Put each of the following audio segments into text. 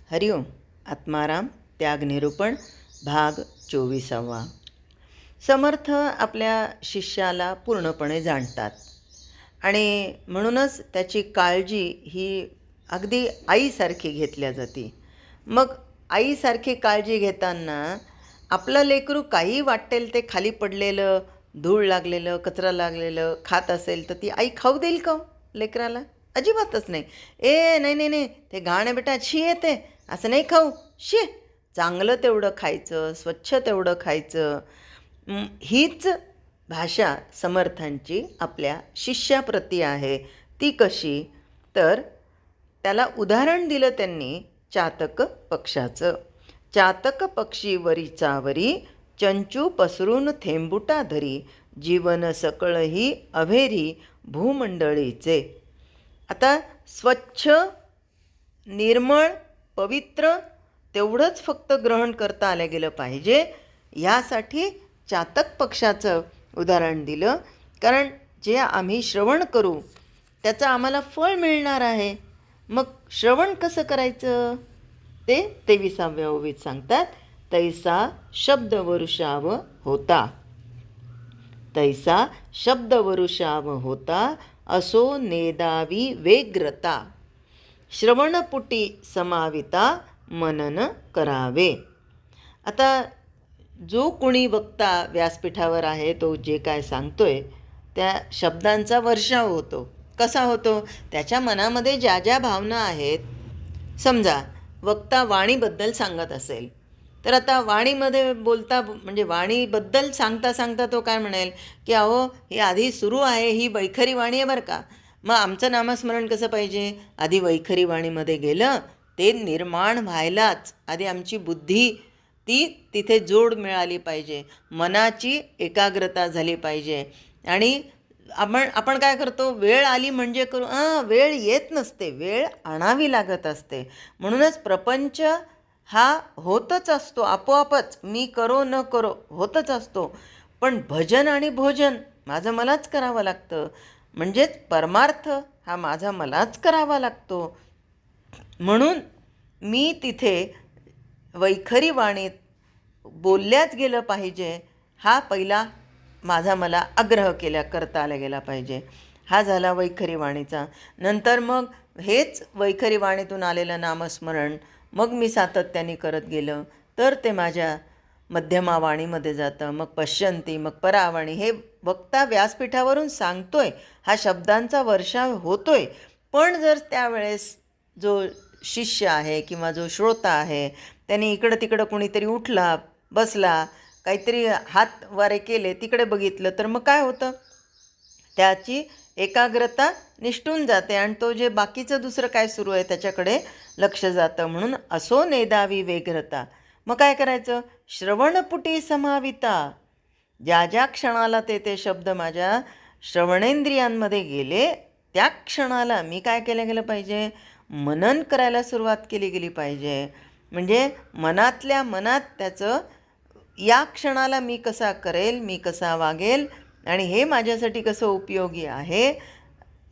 हरिओम. आत्माराम त्याग निरूपण भाग 24. समर्थ आपल्या शिष्याला पूर्णपणे जाणतात आणि म्हणूनच त्याची काळजी ही अगदी आईसारखी घेतल्या जाते. मग आईसारखी काळजी घेताना आपलं लेकरू काही वाटेल ते खाली पडलेलं, धूळ लागलेलं, कचरा लागलेलं खात असेल तर ती आई खाऊ देईल का लेकराला? अजिबातच नाही. नाही नाही नाही, ते घाण आहे बेटा, शी येते, असं नाही खाऊ, शी. चांगलं तेवढं खायचं, स्वच्छ तेवढं खायचं. हीच भाषा समर्थांची आपल्या शिष्याप्रती आहे. ती कशी? तर त्याला उदाहरण दिलं त्यांनी चातक पक्षाचं. चातक पक्षी वरीचावरी, चंचू पसरून थेंबुटा धरी, जीवन सकळही अभेरी भूमंडळीचे. आता स्वच्छ, निर्मळ, पवित्र तेवढंच फक्त ग्रहण करता आलं गेलं पाहिजे. यासाठी चातक पक्षाचं उदाहरण दिलं. कारण जे आम्ही श्रवण करू त्याचं आम्हाला फळ मिळणार आहे. मग श्रवण कसं करायचं ते 23व्या ओवीत सांगतात. तैसा शब्दवरुषाव होता, तैसा शब्दवरुषाव होता, असो नेदावी वेग्रता, श्रवणपुटी समाविता मनन करावे. आता जो कोणी वक्ता व्यासपीठावर आहे तो जे काय सांगतोय त्या शब्दांचा वर्षाव होतो. कसा होतो? त्याच्या मनामध्ये ज्या ज्या भावना आहेत. समजा वक्ता वाणीबद्दल सांगत असेल तर आता वाणीमध्ये बोलता म्हणजे वाणीबद्दल सांगता सांगता तो काय म्हणेल की अहो ही आधी सुरू आहे, ही वैखरी वाणी आहे बरं का. मग आमचं नामस्मरण कसं पाहिजे? आधी वैखरी वाणीमध्ये गेलं ते निर्माण व्हायलाच आधी आमची बुद्धी ती तिथे जोड मिळाली पाहिजे, मनाची एकाग्रता झाली पाहिजे. आणि आपण काय करतो? वेळ आली म्हणजे करू, वेळ येत नसते, वेळ आणावी लागत असते. म्हणूनच प्रपंच हा होतच असतो आपोआपच, मी करो न करो होतच असतो. पण भजन आणि भोजन माझं मलाच करावं लागतं. म्हणजेच परमार्थ हा माझा मलाच करावा लागतो. म्हणून मी तिथे वैखरी वाणीत बोलल्याच गेलं पाहिजे. हा पहिला माझा मला आग्रह करता आला गेला पाहिजे. हा झाला वैखरी वाणीचा. नंतर मग हेच वैखरी वाणीतून आलेलं नामस्मरण मग मी सातत्याने करत गेलं तर ते माझ्या मध्यमा वाणीमध्ये जातं. मग पश्यंती, मग परावाणी. हे वक्ता व्यासपीठावरून सांगतोय, हा शब्दांचा वर्षाव होतोय. पण जर त्यावेळेस जो शिष्य आहे किंवा जो श्रोता आहे त्याने इकडं तिकडं कोणीतरी उठला बसला, काहीतरी हात वारे केले, तिकडे बघितलं तर मग काय होतं? त्याची एकाग्रता निष्ठून जाते आणि तो जे बाकीचं दुसरं काय सुरू आहे त्याच्याकडे लक्ष जातं. म्हणून असो नेदावी वेग्रता. मग काय करायचं? श्रवणपुटी समाविता. ज्या ज्या क्षणाला ते शब्द माझ्या श्रवणेंद्रियांमध्ये गेले त्या क्षणाला मी काय केलं गेलं पाहिजे? मनन करायला सुरुवात केली गेली पाहिजे. म्हणजे मनातल्या मनात त्याचं या क्षणाला मी कसा करेल, मी कसा वागेल आणि हे माझ्यासाठी कसं उपयोगी आहे,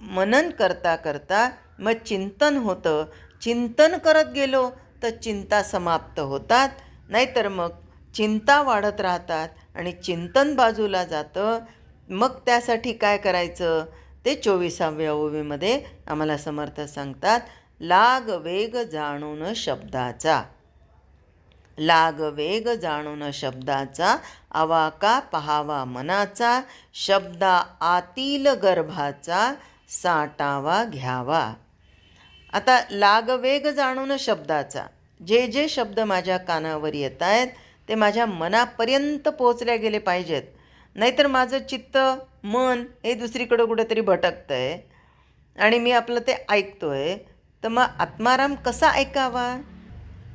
मनन करता करता मग चिंतन होतं. चिंतन करत गेलो तर चिंता समाप्त होतात, नाहीतर मग चिंता वाढत राहतात आणि चिंतन बाजूला जातं. मग त्यासाठी काय करायचं ते 24व्या ओवीमध्ये आम्हाला समर्थ सांगतात. लाग वेग जाणून शब्दाचा, लाग वेग जाणून शब्दाचा, आवाका पहावा मनाचा, शब्दा आतील गर्भाचा, साठावा घ्यावा. आता लागवेग जाणून शब्दाचा, जे जे शब्द माझ्या कानावर येत आहेत ते माझ्या मनापर्यंत पोचले गेले पाहिजेत. नाहीतर माझं चित्त, मन हे दुसरीकडं कुठेतरी भटकतं आहे आणि मी आपलं ते ऐकतो आहे. तर मग आत्माराम कसा ऐकावा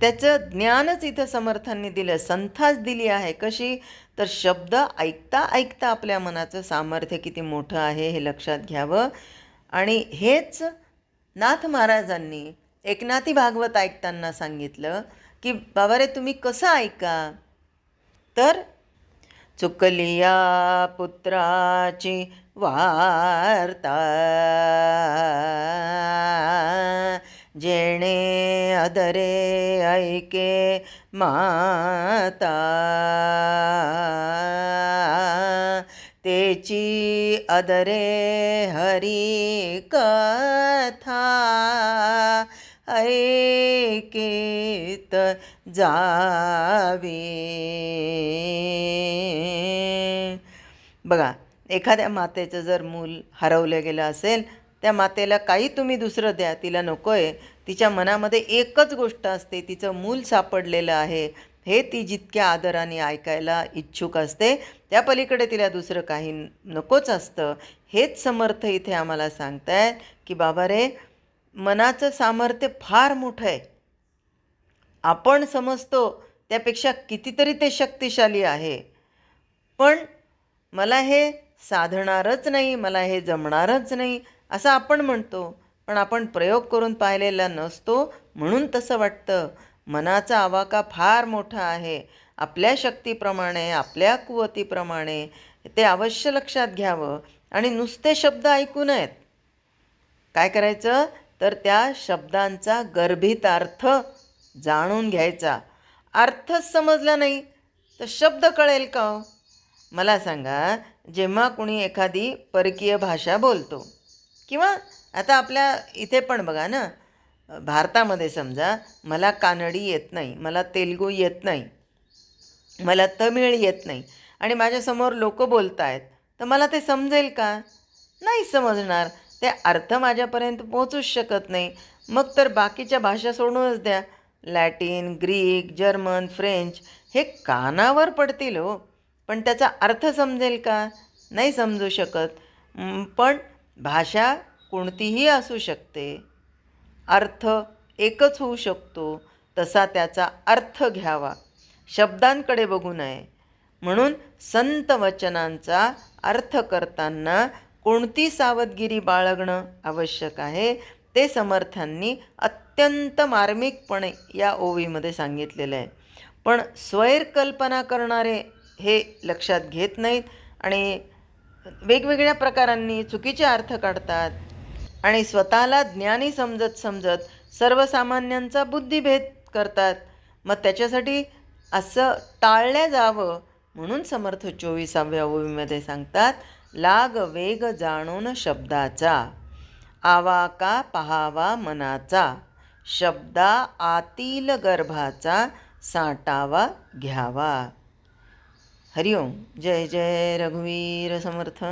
त्याचं ज्ञानच इथं समर्थांनी दिलं, संथाच दिली आहे. कशी? तर शब्द ऐकता ऐकता आपल्या मनाचं सामर्थ्य किती मोठं आहे हे लक्षात घ्यावं. आणि हेच नाथ महाराजांनी एकनाथी भागवत ऐकताना सांगितलं की बाबा रे तुम्ही कसं ऐका? तर चुकलिया पुत्राची वार्ता, जेणे अधरे ऐके माता, तेची अधरे हरी कथा, ऐकीत जावे. बघा, एखाद्या मातेचं जर मूल हरवलं गेलं असेल, त्या मातेला काही तुम्ही दुसरं द्या, तिला नको आहे. तिच्या मनामध्ये एकच गोष्ट असते, तिचं मूल सापडलेलं आहे हे ती जितक्या आदराने ऐकायला इच्छुक असते, त्या पलीकडे तिला दुसरं काही नकोच असतं. हेच समर्थ इथे आम्हाला सांगतायत की बाबा रे, मनाचं सामर्थ्य फार मोठं आहे. आपण समजतो त्यापेक्षा कितीतरी ते शक्तिशाली आहे. पण मला हे साधणारच नाही, मला हे जमणारच नाही असं आपण म्हणतो. पण आपण प्रयोग करून पाहिलेला नसतो म्हणून तसं वाटतं. मनाचा आवाका फार मोठा आहे. आपल्या शक्तीप्रमाणे, आपल्या कुवतीप्रमाणे ते अवश्य लक्षात घ्यावं आणि नुसते शब्द ऐकू नयेत. काय करायचं तर त्या शब्दांचा गर्भित अर्थ जाणून घ्यायचा. अर्थच समजला नाही तर शब्द कळेल का हो? मला सांगा, जेव्हा कुणी एखादी परकीय भाषा बोलतो किंवा आता आपल्या इथे पण बघा ना, भारतामध्ये समजा मला कानडी येत नाही, मला तेलुगू येत नाही, मला तमिळ येत नाही आणि माझ्यासमोर लोक बोलत आहेत, तर मला ते समजेल का? नाही समजणार. ते अर्थ माझ्यापर्यंत पोहोचूच शकत नाही. मग तर बाकीच्या भाषा सोडूनच द्या. लॅटिन, ग्रीक, जर्मन, फ्रेंच हे कानावर पडतील हो, पण त्याचा अर्थ समजेल का? नाही समजू शकत. पण भाषा कोणतीही असू शकते, अर्थ एकच होऊ शकतो. तसा त्याचा अर्थ घ्यावा, शब्दांकडे बघू नये. म्हणून संत वचनांचा अर्थ करताना कोणती सावधगिरी बाळगणं आवश्यक आहे ते समर्थांनी अत्यंत मार्मिकपणे या ओवीमध्ये सांगितलेलं आहे. पण स्वैर कल्पना करणारे हे लक्षात घेत नाहीत आणि वेगवेगळ्या प्रकारांनी चुकीचे अर्थ काढतात आणि स्वतःला ज्ञानी समजत समजत सर्वसामान्यांचा बुद्धिभेद करतात. मग त्याच्यासाठी असं टाळलं जावं म्हणून समर्थ 24व्या ओवीमध्ये सांगतात, लाग वेग जाणून शब्दाचा, आवाका पहावा मनाचा, शब्दा आतील गर्भाचा साठावा घ्यावा. हरिओम. जय जय रघुवीर समर्थ.